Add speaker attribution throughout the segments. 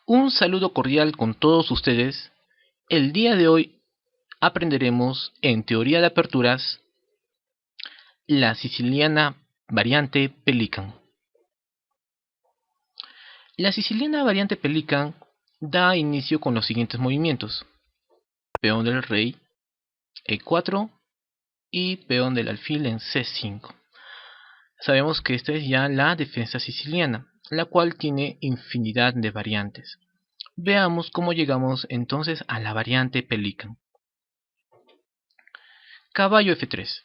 Speaker 1: Un saludo cordial con todos ustedes. El día de hoy aprenderemos en teoría de aperturas la siciliana variante Pelican. La siciliana variante Pelican da inicio con los siguientes movimientos: peón del rey E4 y peón del alfil en C5. Sabemos que esta es ya la defensa siciliana, la cual tiene infinidad de variantes. Veamos cómo llegamos entonces a la variante Pelican. Caballo F3,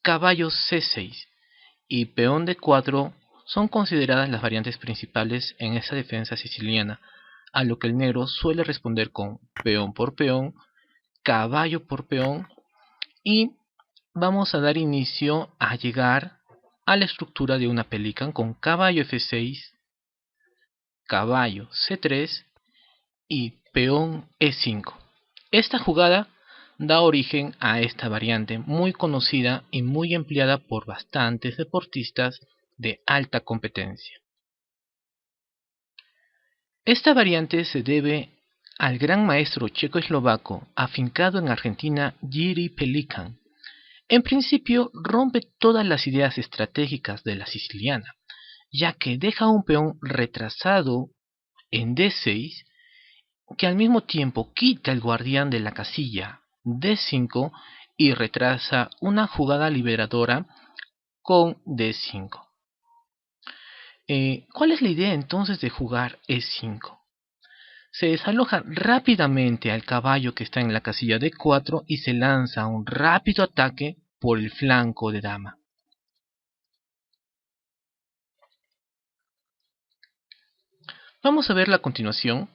Speaker 1: caballo C6 y peón D4 son consideradas las variantes principales en esta defensa siciliana, a lo que el negro suele responder con peón por peón, caballo por peón, y vamos a dar inicio a llegar a la estructura de una Pelican con caballo F6, caballo C3 y peón E5. Esta jugada da origen a esta variante muy conocida y muy empleada por bastantes deportistas de alta competencia. Esta variante se debe al gran maestro checoslovaco afincado en Argentina, Jiří Pelikan. En principio rompe todas las ideas estratégicas de la siciliana, ya que deja un peón retrasado en D6 que al mismo tiempo quita el guardián de la casilla D5 y retrasa una jugada liberadora con D5. ¿Cuál es la idea entonces de jugar E5? Se desaloja rápidamente al caballo que está en la casilla D4 y se lanza un rápido ataque por el flanco de dama. Vamos a ver la continuación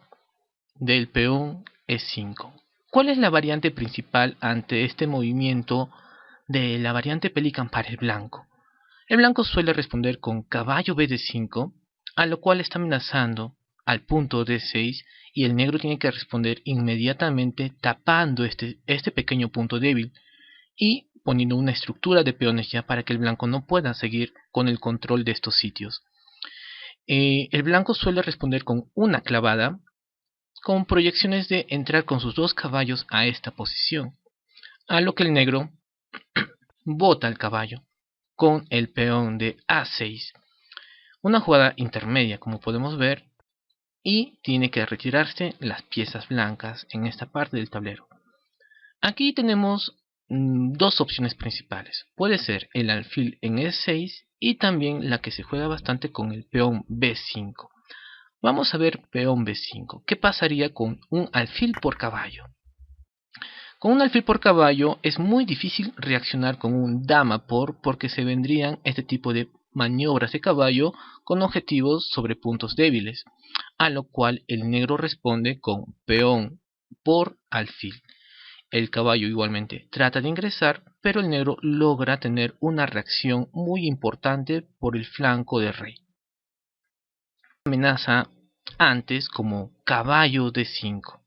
Speaker 1: del peón E5. ¿Cuál es la variante principal ante este movimiento de la variante Pelican para el blanco? El blanco suele responder con caballo BD5, a lo cual está amenazando al punto D6 y el negro tiene que responder inmediatamente tapando este pequeño punto débil y poniendo una estructura de peones ya para que el blanco no pueda seguir con el control de estos sitios. El blanco suele responder con una clavada, con proyecciones de entrar con sus dos caballos a esta posición, a lo que el negro bota el caballo con el peón de A6, una jugada intermedia como podemos ver, y tiene que retirarse las piezas blancas en esta parte del tablero. Aquí tenemos dos opciones principales, puede ser el alfil en E6 y también la que se juega bastante con el peón B5. Vamos a ver peón B5. ¿Qué pasaría con un alfil por caballo? Con un alfil por caballo es muy difícil reaccionar con un dama porque se vendrían este tipo de maniobras de caballo con objetivos sobre puntos débiles, a lo cual el negro responde con peón por alfil. El caballo igualmente trata de ingresar, pero el negro logra tener una reacción muy importante por el flanco de rey. Amenaza antes como caballo D5.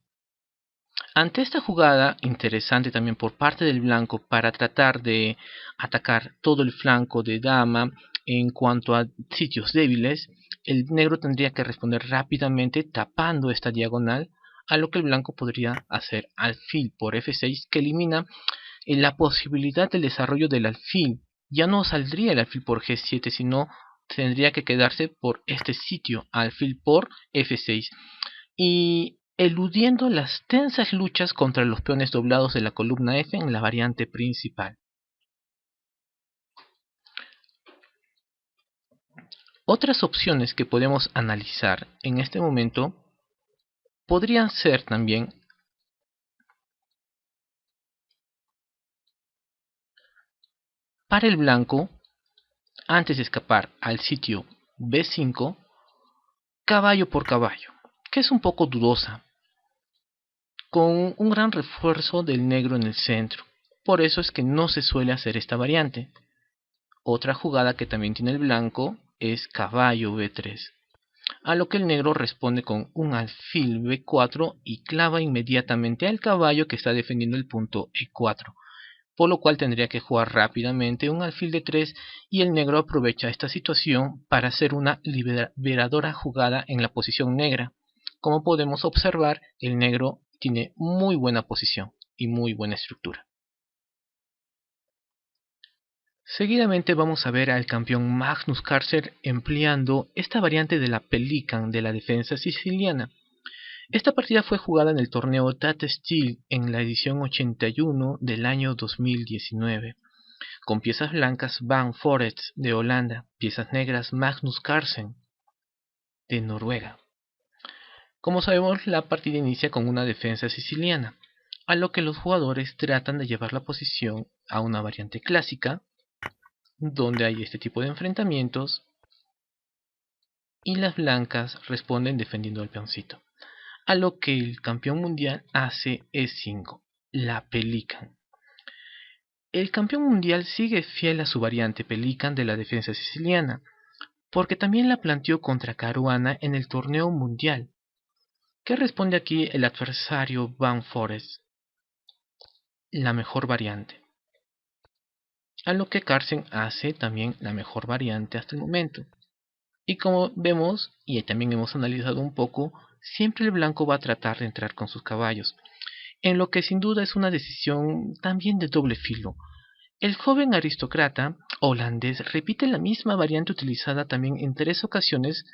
Speaker 1: Ante esta jugada interesante también por parte del blanco para tratar de atacar todo el flanco de dama en cuanto a sitios débiles, el negro tendría que responder rápidamente tapando esta diagonal, a lo que el blanco podría hacer alfil por F6, que elimina la posibilidad del desarrollo del alfil. Ya no saldría el alfil por G7, sino tendría que quedarse por este sitio, alfil por F6. Y eludiendo las tensas luchas contra los peones doblados de la columna F en la variante principal. Otras opciones que podemos analizar en este momento podrían ser también para el blanco, antes de escapar al sitio B5, caballo por caballo, que es un poco dudosa, con un gran refuerzo del negro en el centro. Por eso es que no se suele hacer esta variante. Otra jugada que también tiene el blanco es caballo B3, a lo que el negro responde con un alfil B4 y clava inmediatamente al caballo que está defendiendo el punto E4, por lo cual tendría que jugar rápidamente un alfil D3 y el negro aprovecha esta situación para hacer una liberadora jugada en la posición negra, Como podemos observar, el negro tiene muy buena posición y muy buena estructura. Seguidamente vamos a ver al campeón Magnus Carlsen empleando esta variante de la Pelican de la defensa siciliana. Esta partida fue jugada en el torneo Tate Steel en la edición 81 del año 2019, con piezas blancas Van Forests de Holanda, piezas negras Magnus Carlsen de Noruega. Como sabemos, la partida inicia con una defensa siciliana, a lo que los jugadores tratan de llevar la posición a una variante clásica, donde hay este tipo de enfrentamientos, y las blancas responden defendiendo al peoncito. A lo que el campeón mundial hace E5, la Pelican. El campeón mundial sigue fiel a su variante Pelican de la defensa siciliana, porque también la planteó contra Caruana en el torneo mundial. ¿Qué responde aquí el adversario Van Forest? La mejor variante. A lo que Carlsen hace también la mejor variante hasta el momento. Y como vemos, y también hemos analizado un poco, siempre el blanco va a tratar de entrar con sus caballos, en lo que sin duda es una decisión también de doble filo. El joven aristócrata holandés repite la misma variante utilizada también en 3 ocasiones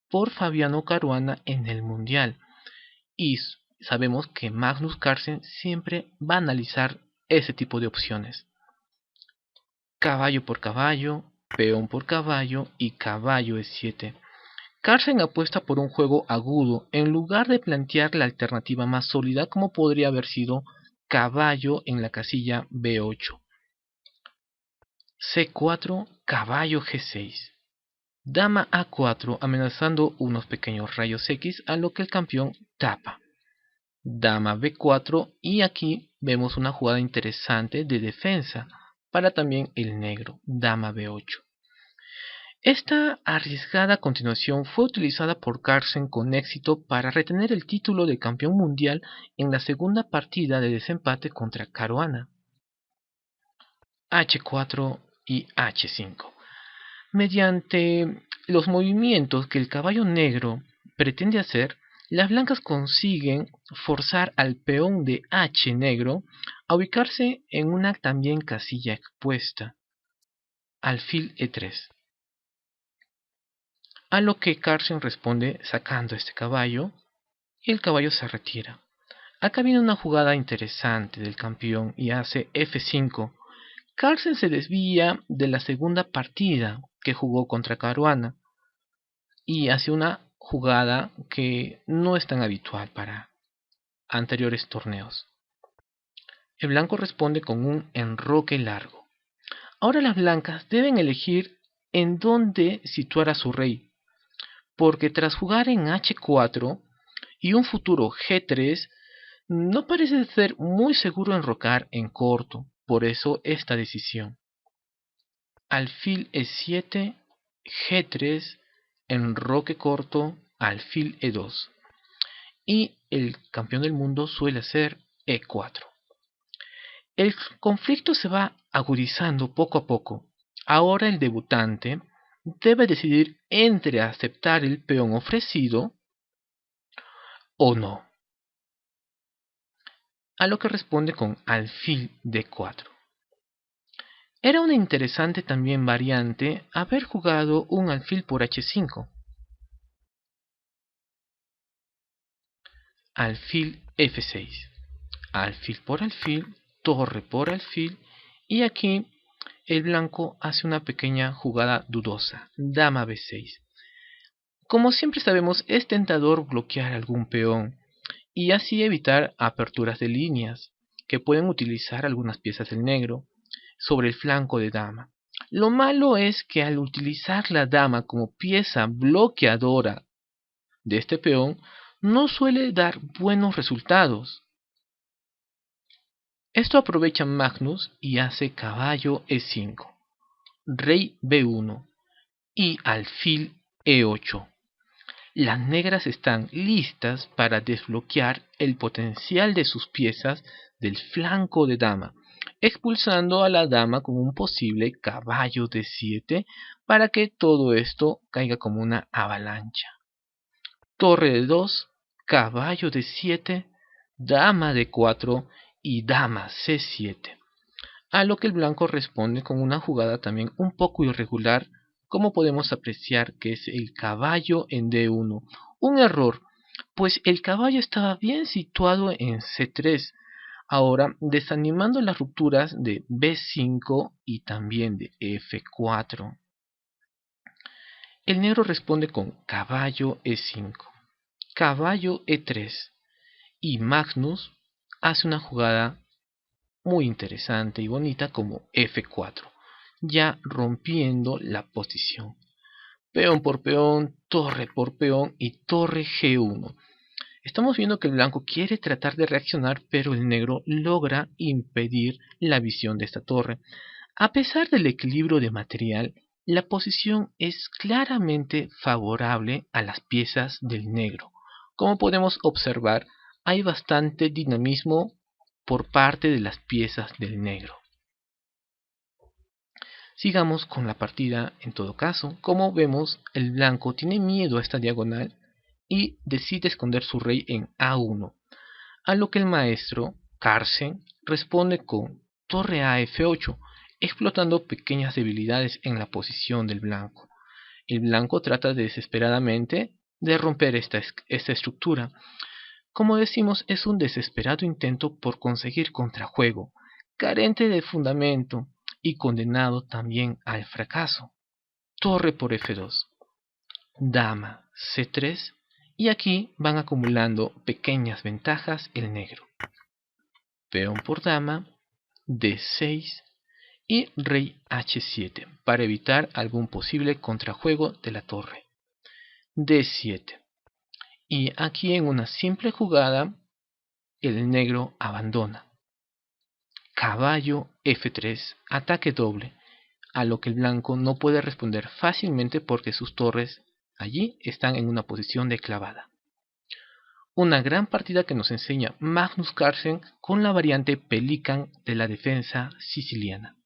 Speaker 1: por Fabiano Caruana en el Mundial, y sabemos que Magnus Carlsen siempre va a analizar ese tipo de opciones. Caballo por caballo, peón por caballo y caballo E7. Carlsen apuesta por un juego agudo en lugar de plantear la alternativa más sólida como podría haber sido caballo en la casilla B8. C4, caballo G6. Dama A4 amenazando unos pequeños rayos X, a lo que el campeón tapa. Dama B4, y aquí vemos una jugada interesante de defensa para también el negro, dama B8. Esta arriesgada continuación fue utilizada por Carlsen con éxito para retener el título de campeón mundial en la segunda partida de desempate contra Caruana. H4 y H5. Mediante los movimientos que el caballo negro pretende hacer, las blancas consiguen forzar al peón de H negro a ubicarse en una también casilla expuesta, alfil E3. A lo que Carlsen responde sacando este caballo, y el caballo se retira. Acá viene una jugada interesante del campeón y hace F5. Carlsen se desvía de la segunda partida que jugó contra Caruana y hace una jugada que no es tan habitual para anteriores torneos. El blanco responde con un enroque largo. Ahora las blancas deben elegir en dónde situar a su rey, porque tras jugar en H4 y un futuro G3, no parece ser muy seguro enrocar en corto, por eso esta decisión. Alfil E7, G3, enroque corto, alfil E2. Y el campeón del mundo suele hacer E4. El conflicto se va agudizando poco a poco. Ahora el debutante debe decidir entre aceptar el peón ofrecido o no. A lo que responde con alfil D4. Era una interesante también variante haber jugado un alfil por H5. Alfil F6. Alfil por alfil, torre por alfil, y aquí el blanco hace una pequeña jugada dudosa, dama B6. Como siempre sabemos, es tentador bloquear algún peón y así evitar aperturas de líneas que pueden utilizar algunas piezas del negro sobre el flanco de dama. Lo malo es que al utilizar la dama como pieza bloqueadora de este peón, no suele dar buenos resultados. Esto aprovecha Magnus y hace caballo E5, rey B1 y alfil E8. Las negras están listas para desbloquear el potencial de sus piezas del flanco de dama, expulsando a la dama con un posible caballo D7 para que todo esto caiga como una avalancha. Torre D2, caballo D7, dama D4 y dama C7. A lo que el blanco responde con una jugada también un poco irregular, como podemos apreciar, que es el caballo en D1. Un error, pues el caballo estaba bien situado en C3, ahora desanimando las rupturas de B5 y también de F4. El negro responde con caballo E5, caballo E3, y Magnus hace una jugada muy interesante y bonita como F4, ya rompiendo la posición. Peón por peón, torre por peón y torre G1. Estamos viendo que el blanco quiere tratar de reaccionar, pero el negro logra impedir la visión de esta torre. A pesar del equilibrio de material, la posición es claramente favorable a las piezas del negro. Como podemos observar, hay bastante dinamismo por parte de las piezas del negro. Sigamos con la partida en todo caso. Como vemos, el blanco tiene miedo a esta diagonal y decide esconder su rey en A1, a lo que el maestro, Carlsen, responde con torre a F8, explotando pequeñas debilidades en la posición del blanco. El blanco trata desesperadamente de romper esta estructura. Como decimos, es un desesperado intento por conseguir contrajuego, carente de fundamento y condenado también al fracaso. Torre por F2, dama C3, y aquí van acumulando pequeñas ventajas el negro. Peón por dama, D6 y rey H7 para evitar algún posible contrajuego de la torre. D7. Y aquí en una simple jugada el negro abandona. Caballo F3, ataque doble, a lo que el blanco no puede responder fácilmente porque sus torres allí están en una posición de clavada. Una gran partida que nos enseña Magnus Carlsen con la variante Pelikan de la defensa siciliana.